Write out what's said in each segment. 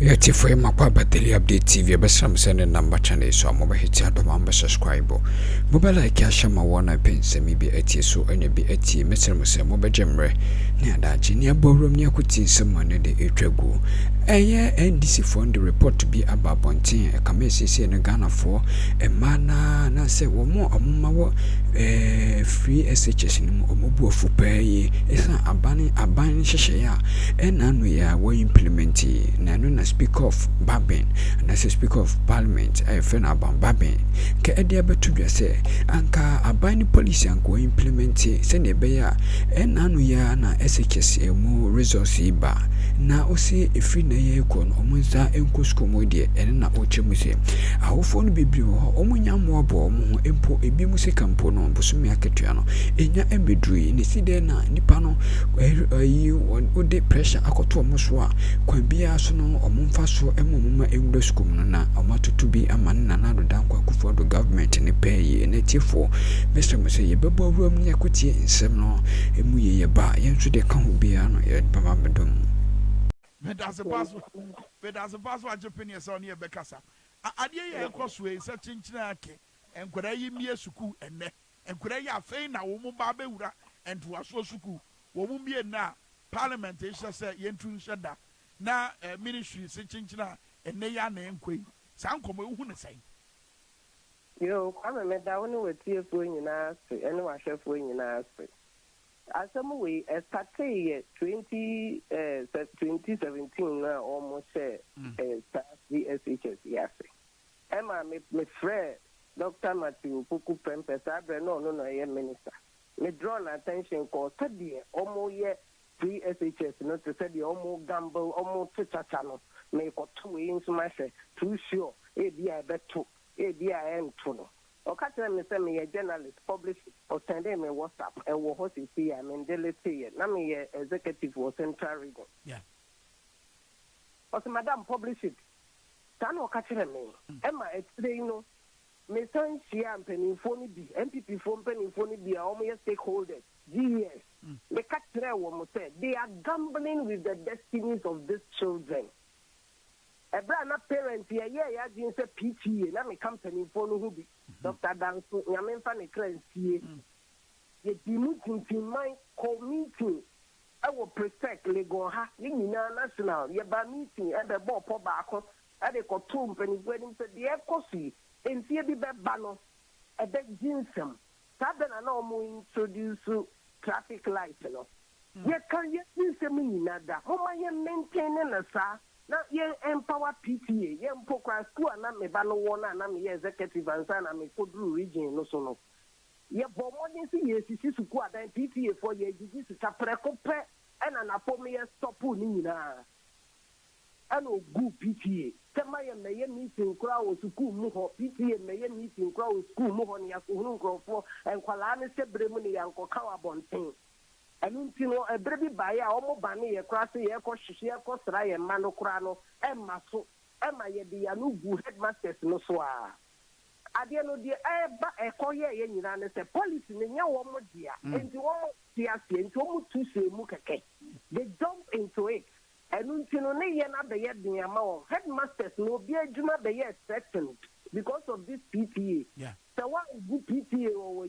Yeti for Mapa Daily Update TV, Besam sending number channel so I'm over here to subscribe. Mobile like Yashama one pen semi be eti so any be eti, Mr. Musa Moba Jemre, near that Genia Borum Yakuti, someone in the Etrago. NDC found the report to be about Bontin, a Kamesi in Ghana for a mana, and I said, well, more among free SHS in Omobu for pay, it's not a banning Shashaya, and none we are implementing. Nano speak of Babin, and as a speaker of Parliament, I friend about Babin. Ke Ediaba to say, Anka a binding policy and go implement it, send a bear, and nano ya na SHS a more resource ba. Na osi free na ye kon omunza enkusko modie ene na oche muse ahofo no bibiri ho omunya moabo omo empo ebi muse kampo no bosumi aketua no enya embedrui ne side na nipa no ayi ode pressure akoto omuso a kwan bia so no omumfa so emomuma enwudo skum no na omatoto bi amane na nado dankwa akufo do government ne pay ene tifo Mr. Muse ye bebo awuram ne akotie nsem no emu ye ba yenso de ka ho bia no ye baba bedom. That's a password Japan on here Bekasa. Adia crossway such inchinake and could I me a suku and could I feign a woman babeura and to a so suku won't be na parliament is say yentun shada na ministry such inchina and naya name queen. Sound come who say. Yo, I'm a down with tears when you ask, and I chef when you ask. As some way, as Saturday 2017, almost the SHS, yes. Emma, my friend, Dr. Matthew Puku Pendream, no, minister. Me draw attention cause study almost yet free SHS, not to say the almost gamble, almost channel. Make 2 inch master, too sure, a bet 2, a tunnel. Or catch them and send me a journalist, publish or send them a WhatsApp, and what was it? I mean, delete it. Now, me executive was central region. Yeah. But Madam, publish it. Can or catch them? Emma, it's you know, me son, she and penny phony be, MPP phone penny phony be, almost stakeholders, GS. The catch them one more said, they are gambling with the destinies of these children. A brand up parent here, yeah, didn't say PTA, let me company for who be Dr. Danso, Yamen Fanny Clancy. Yet the meeting in my committee, I will protect Legoha, Lina National, Yaba meeting at the Bob Pobacco, at the Cotum, Penny Wedding, said the Ecosi, and Phoebe Bano, a big ginsem. Taben and all more introduce traffic lights, you know. Yet can you see me nada? How am I maintaining a sir? Now, ye empower PTA, ye empower school, and I'm a bano and I'm a executive and son, I'm a Kodru region, no so no. Ye for more than 3 years, this is quite a PTA for ye, this is a precope, and an apomia stop nina. And oh, good PTA. Tamaya may meeting crowd school muho, PTA may meeting crowd school muhon yakuno for, and Kualani Sebremuni and Kokawa Bontain. And you know, a baby by almost banny across the air, Coshia, Cosray, and Manocrano, and Maso, Emma, ye are no good headmasters, no soa. I didn't know the air, but a coyer in the police in your woman, dear, and you all see us into to say Mukake. They jump into it. And you know, they are not the yet the amount. Headmasters no be a Juma the year second because of this PTA. Yeah. So what good PTA or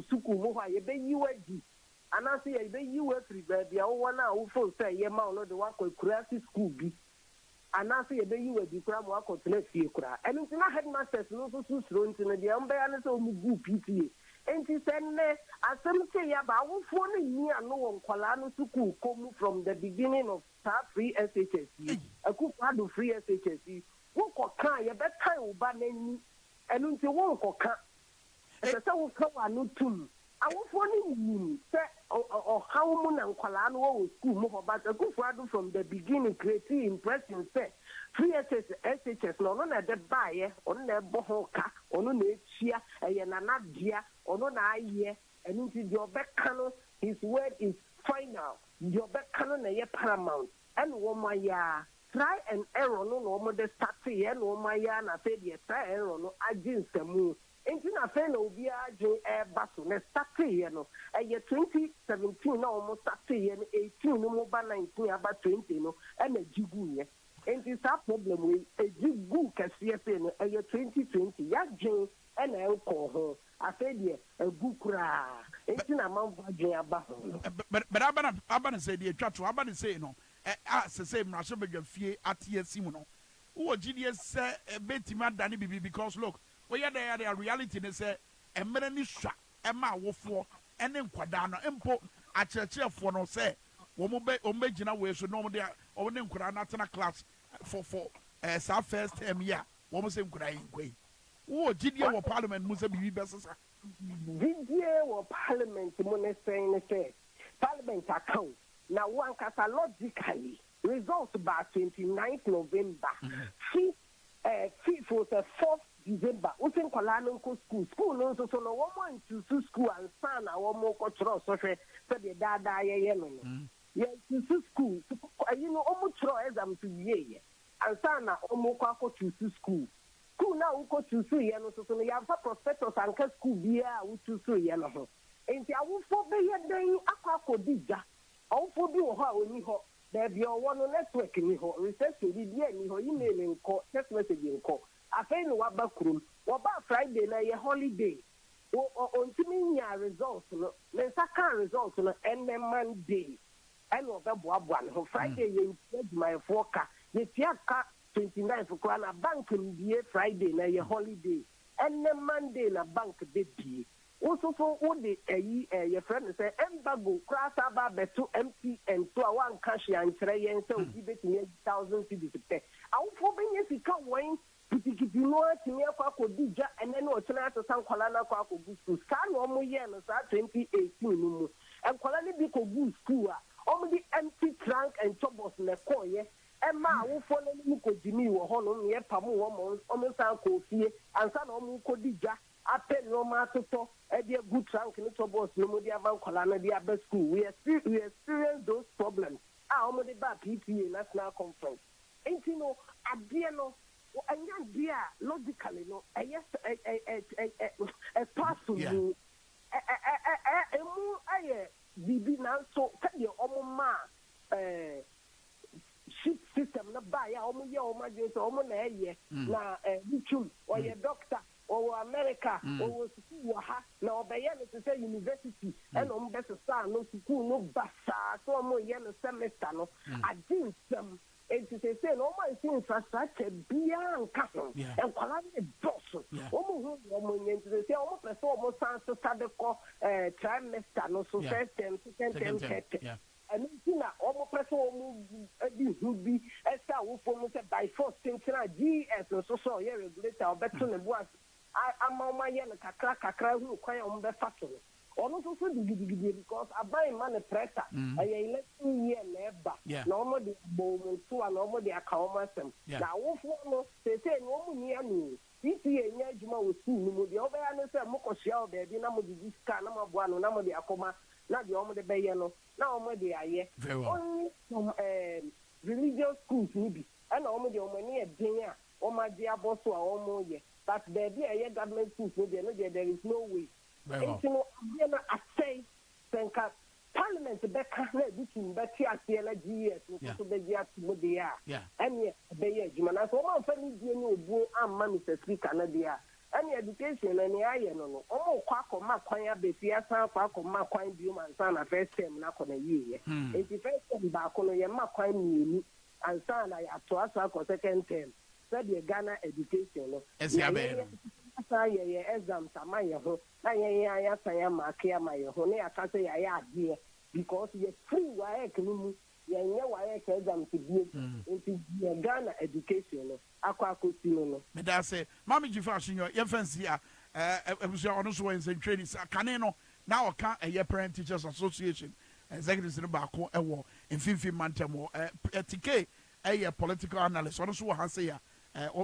Suku Moha, you be UAG. And I say, I bet you were free, baby. I want to phone say, yeah, man, the work with creative school be. And I say, I bet you were the cram work with let's see cry. And it's not headmasters, no so thrown to the umbrella, so good PTA. And she said, as some say, yeah, but I will phone me and no one Kualano Suku come from the beginning of free SHS. I could have the free SHS. Who can you bet time ban any and until one can. As I will come and no tomb. I was wondering, or how Moon and Kualano school, but a good father from the beginning, creating impression, say, free SHS, no, at the buyer, on the Bohoka, on the Chia, a Yanadia, or no, year, and into your back canon, his word is final. Your back canon, a paramount, and woman, ya. Try and error, no more the start here, no my yarn, I said, yes, try error, no, I didn't move. Enti na fe na obi aje baso na start here no e 2017 na almost start here 18 no mo ba 19 aba 20 no e na jigu ye And it's a problem with a good Kesi a year 2020. Yajin and alcohol. I said, yeah, a good cry. It's in a month of but Abana said, the chat to Abana say, no, as the same Rashabagan Fie at Simono. Who are genius, a bit mad Danny Bibi, because look, we are there, their reality, they say, a Melanisha, Emma Wofo, and then Quadana, Empo, a church for no say, Omegina way, so no, they are only Kuranatana class for South First year, woman saying crying way. Who are GDA Parliament Musa Bibi Bessa? GDA or Parliament, Mone saying, Parliament account. Now, one catalogically results by 29th November. Fifth was the 4th December. We think Kolanko school. School also so no one to school and son our more control so the dada yellow. Yes, to school. You know, almost exam to ye. And son almost to school. School now go to see and so you have prospectors and school beer to see yellow. And I will forbid a day aqua dija. All for you how we ho. There be one network in ho. Research to the email in court, text message in court. I find what back room. What about Friday night a holiday? On to me results, no. Then second results no and then Monday. And of the one Friday you my forecast. The Tiaka 29 for Kwana bank in the Friday night a holiday. And then Monday na bank baby. Also for all the your friend say embargo cross about beto MP and to a one cash and tray and so give it 1,000 cedis to pay. I will for being if you can't win to know to me dija and then what tonight to San Colana Quaco to scan one more year and 2018 and Colani Bico good school only empty trunk and chobos in the coy. Emma will follow me ko Jimmy or Honor near Pamu almost Uncle Fie and San Omuko dija. I pay no matter for a good trunk in the troubles, no more about Colana, the Abbott school. We experience those problems. I already back PTA National Conference. Ain't you know, a dear no, and young dear, logically, no, a yes, a person, BB now, so tell you, ma, ship system, no buy, almost your almost almost a year, now, YouTube or your doctor. Or America, or now Bayana to say university, and on better star, no school, no bassa, so more yellow semester. No, I didn't and to say, no my things are such a beyond castle, and Colani Boss, almost to say, almost answer Sadako trimester, no so first and second and and almost would be as I will by force things GS or so regulator or better than was. I'm on my yellow kakra who quite on the factory. Also, because I buy money pressure. I let me hear never. Normally, Bowman to a normal the Akroma. Now, they say no near me. This year, Yajma was soon. The other answer, Moko Shell, the dynamo of this kind of one, number the Akroma, not the Omo de Bayano. Now, the aye. Only some religious schools, maybe. And Omo the Omania dinner, or my dear boss, or almost. But there be a government schools, there is no way. And you know, I say, Parliament back between Betty at the LGS, so they get what they are. And yet, they are human. As one family, you know, and manifest Canada. Any education, any iron, oh, quack or my choir, Bessia, quack or my coin, human son, a first time, not on a year. If you first time back on your mark, and son, I have to ask for second term. Said the Ghana education. Exam Samaya ho. I say my care my home. I can't say I dear because you're free wire can you wire exam to be into the Ghana education. Aqua Cosino. But that's it. Mammy Jifashin, your fancy, was your honest ways and training. Caneno now account a year parent teachers association. Executives in the back war in 15 months more. A TK, a political analyst, also has say.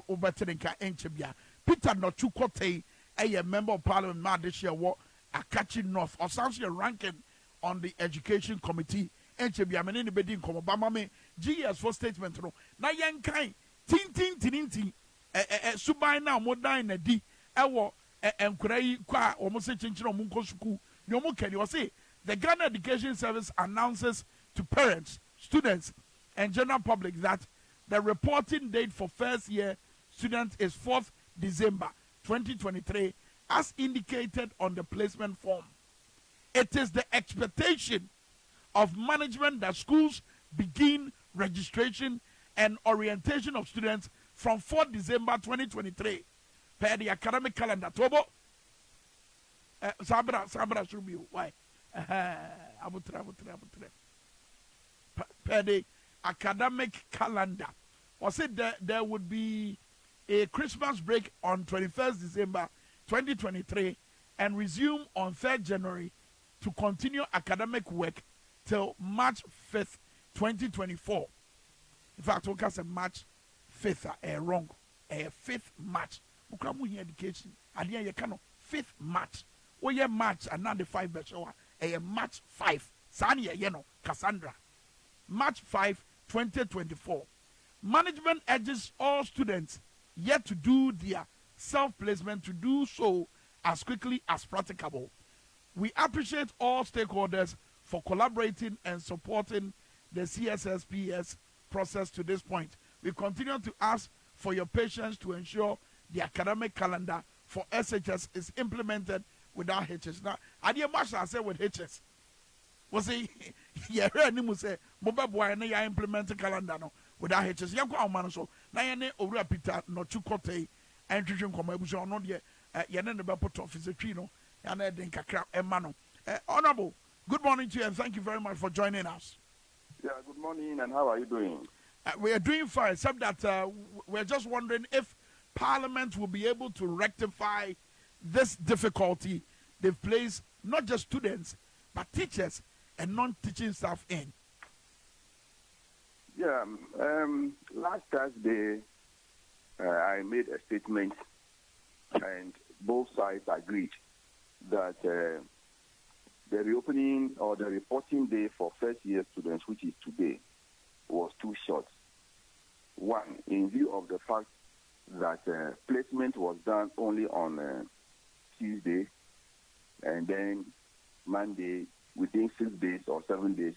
Obatenka Enchebia. Peter Nochukote, a member of Parliament, Madishia, what a catching north or sounds your ranking on the education committee. Enchebia, many bedding come Obama me, GS for statement. Na yankai, tin, Subai now, more dying a D, and Kurai Qua, almost a change on Munko School. Yomo can you say the Ghana Education Service announces to parents, students, and general public that the reporting date for first year students is 4th December 2023, as indicated on the placement form. It is the expectation of management that schools begin registration and orientation of students from 4th December 2023 per the academic calendar. Tobo, Sabra should be why? Abutre. Per the academic calendar. Was it there would be a Christmas break on 21st December 2023 and resume on 3rd January to continue academic work till March 5th, 2024. In fact, we can say March 5th, wrong. 5th March. We can move education. And then you can 5th March. We have March and now the 5 bershowa. March 5. Sani Cassandra. March 5, 2024. Management urges all students yet to do their self-placement to do so as quickly as practicable. We appreciate all stakeholders for collaborating and supporting the CSSPS process to this point. We continue to ask for your patience to ensure the academic calendar for SHS is implemented without HS. Now, I didn't much I said with HS. Was it? Yeah, I say mobile boy and I implement the calendar no without HS. Young man so now you over Peter not too cote and treating commercial not yet. Yanen the put office a tree no and I think a crap and mano. Honorable, good morning to you and thank you very much for joining us. Yeah, good morning and how are you doing? We are doing fine, except that we're just wondering if Parliament will be able to rectify this difficulty they've placed not just students but teachers and non-teaching staff in. Yeah, last Thursday I made a statement and both sides agreed that the reopening or the reporting day for first year students, which is today, was too short. One, in view of the fact that placement was done only on Tuesday and then Monday, within 6 days or 7 days,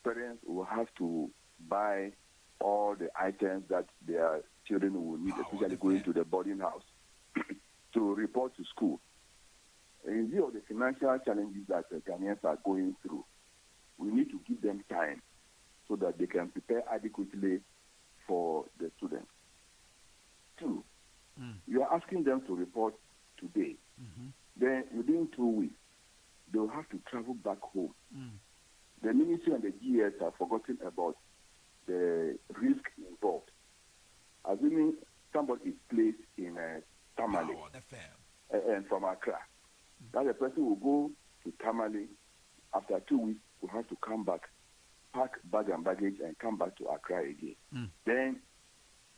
parents will have to buy all the items that their children will need, especially going to the boarding house, to report to school. In view of the financial challenges that the Ghanaians are going through, we need to give them time so that they can prepare adequately for the students. Two, you are asking them to report today. Then within 2 weeks, they will have to travel back home. The ministry and the GS have forgotten about the risk involved. Assuming somebody is placed in Tamale and from Accra, that the person will go to Tamale after 2 weeks, will have to come back, pack bag and baggage, and come back to Accra again. Then,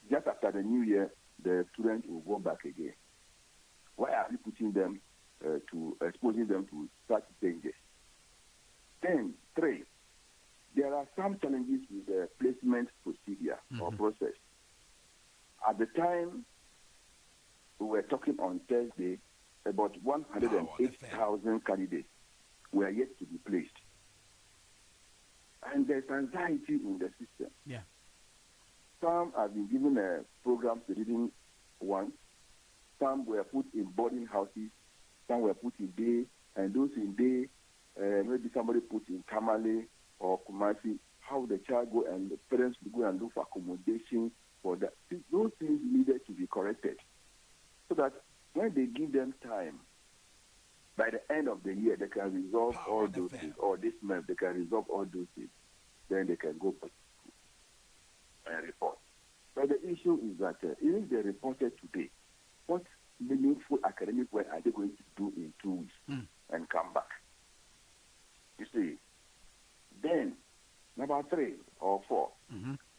just after the new year, the student will go back again. Why are we putting them exposing them to such dangers? Then, three, there are some challenges with the placement procedure or process. At the time we were talking on Thursday, about 108,000 candidates were yet to be placed. And there's anxiety in the system. Yeah. Some have been given programs they didn't want. Some were put in boarding houses. Some were put in day. And those in day, maybe somebody put in Tamale or Kumasi. How the child go and the parents will go and look for accommodation for that. Those things needed to be corrected. So that when they give them time, by the end of the year, they can resolve all those things. Or this month, they can resolve all those things. Then they can go back and report. But the issue is that even if they reported today, what meaningful academic work are they going to do in 2 weeks and come back? You see. Then, number 3 or 4,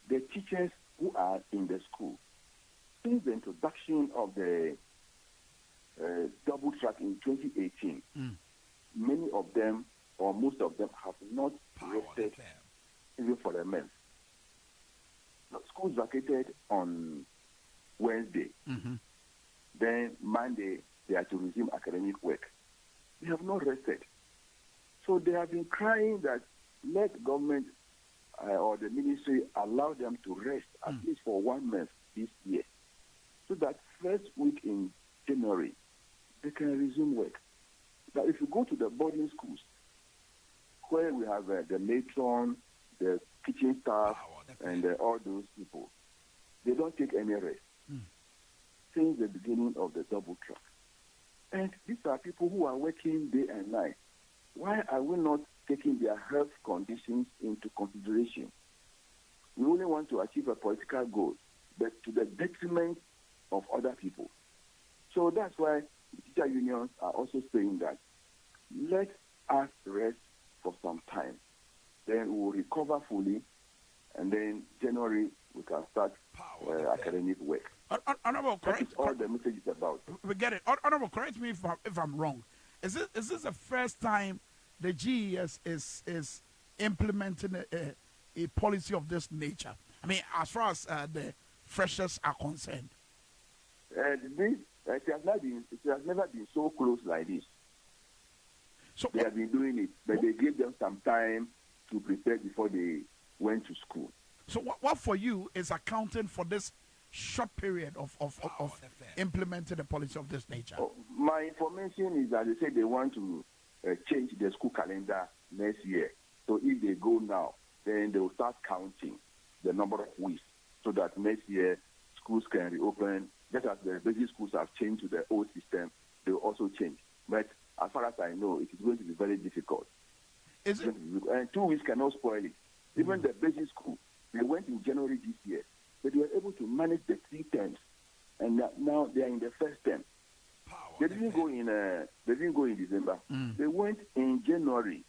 the teachers who are in the school, since the introduction of the double track in 2018, many of them or most of them have not rested even for a month. Schools vacated on Wednesday. Then Monday, they are to resume academic work. They have not rested. So they have been crying that let government or the ministry allow them to rest at least for 1 month this year, so that first week in January, they can resume work. But if you go to the boarding schools, where we have the matron, the kitchen staff, and all those people, they don't take any rest since the beginning of the double track. And these are people who are working day and night. Why are we not taking their health conditions into consideration? We only want to achieve a political goal, but to the detriment of other people. So that's why the teacher unions are also saying that let us rest for some time. Then we will recover fully, and then January we can start academic work. Honorable, that is all the message is about. We get it. Honorable, correct me if I'm wrong. Is this the first time the GES is implementing a policy of this nature? I mean, as far as the freshers are concerned. It has never been so close like this. So they have been doing it, but they gave them some time to prepare before they went to school. So what for you is accounting for this short period of implementing a policy of this nature? My information is that they say they want to change the school calendar next year. So if they go now, then they will start counting the number of weeks so that next year schools can reopen. Just as the basic schools have changed to the old system, they will also change. But as far as I know, it is going to be very difficult. And 2 weeks cannot spoil it. Even the basic school, they went in January this year, but they were able to manage the 3 terms, and now they are in the first term. They didn't go in December. They went in January,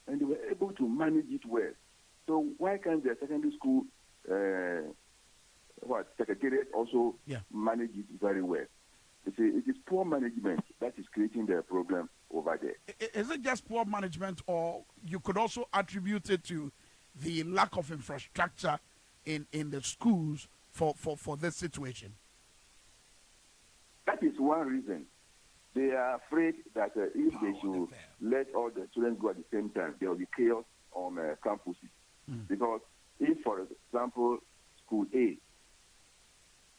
and they were able to manage it well. So why can't the secondary school secretariat also manage it very well? It is poor management that is creating the problem over there. Is it just poor management, or you could also attribute it to the lack of infrastructure in the schools for this situation? That is one reason. They are afraid that if they should let all the students go at the same time, there will be chaos on campuses. Because if, for example, school A,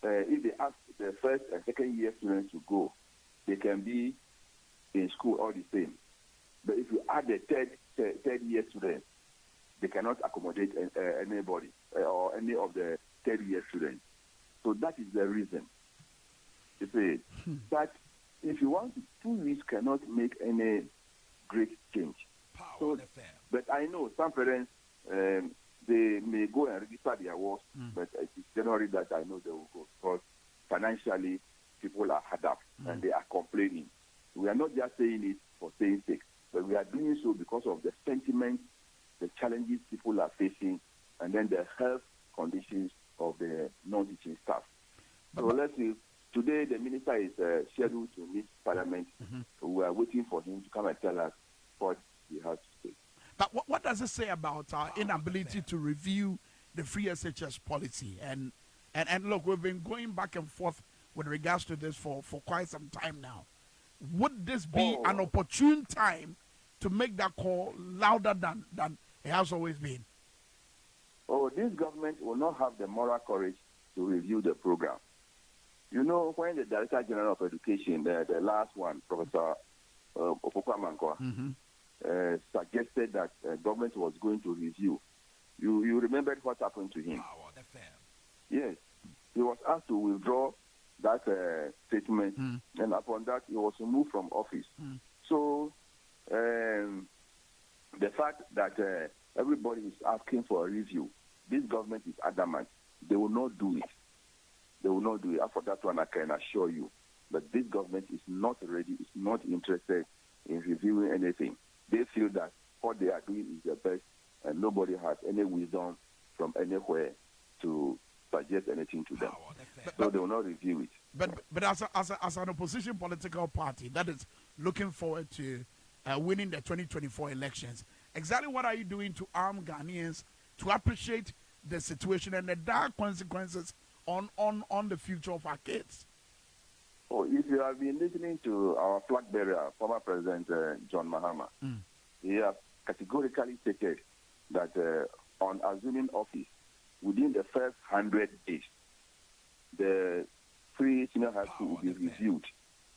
if they ask the first and second year students to go, they can be in school all the same. But if you add the third year students, they cannot accommodate anybody or any of the third year students. So that is the reason. You see, that if you want 2 weeks cannot make any great change. So, but I know some parents, they may go and register their works, but it's January that I know they will go, because financially people are hard up and they are complaining. We are not just saying it for saying sake, but we are doing so because of the sentiment, the challenges people are facing, and then the health conditions of the non-teaching staff. So let's see. Today the minister is scheduled to meet Parliament. So we are waiting for him to come and tell us what he has to say. But what does it say about our inability to review the free SHS policy? And look, we've been going back and forth with regards to this for quite some time now. Would this be an opportune time to make that call louder than it has always been? This government will not have the moral courage to review the program. You know, when the Director General of Education, the last one, Professor Okokwamankwa, suggested that government was going to review, you remembered what happened to him. Yes. He was asked to withdraw that statement, and upon that, he was removed from office. So, the fact that everybody is asking for a review, this government is adamant. They will not do it. They will not do it. For that one, I can assure you. But this government is not ready, is not interested in reviewing anything. They feel that what they are doing is the best, and nobody has any wisdom from anywhere to suggest anything to them. So they will not review it. But as an opposition political party that is looking forward to winning the 2024 elections, exactly what are you doing to arm Ghanaians to appreciate the situation and the dark consequences on the future of our kids? If you have been listening to our flag bearer, former President John Mahama, he has categorically stated that on assuming office, within the first 100 days, the free senior high school will be reviewed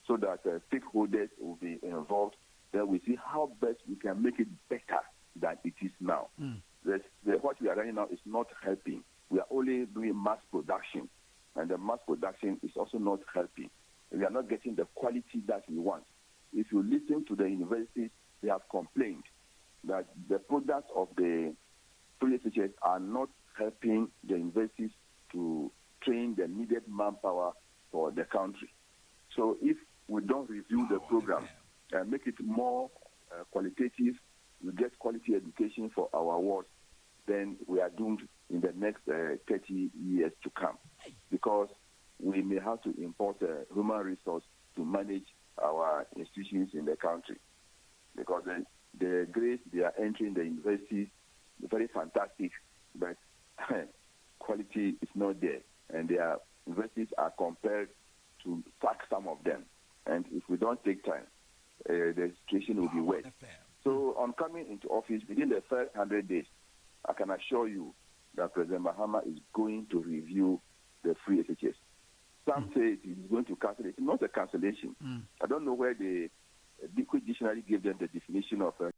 so that stakeholders will be involved. Then we see how best we can make it better than it is now. What we are running now is not helping. We are only doing mass production, and the mass production is also not helping. We are not getting the quality that we want. If you listen to the universities, they have complained that the products of the free SHS are not helping the universities to train the needed manpower for the country. So if we don't review the program and make it more qualitative, we get quality education for our wards, then we are doomed in the next 30 years to come, because we may have to import human resource to manage our institutions in the country, because the grades they are entering the universities is very fantastic, but quality is not there, and their universities are compelled to sack some of them. And if we don't take time, the situation will be worse. So on coming into office, within the first 100 days, I can assure you that President Mahama is going to review the free SHS. Some say it is going to cancel it. It's not a cancellation. I don't know where the dictionary gave them the definition of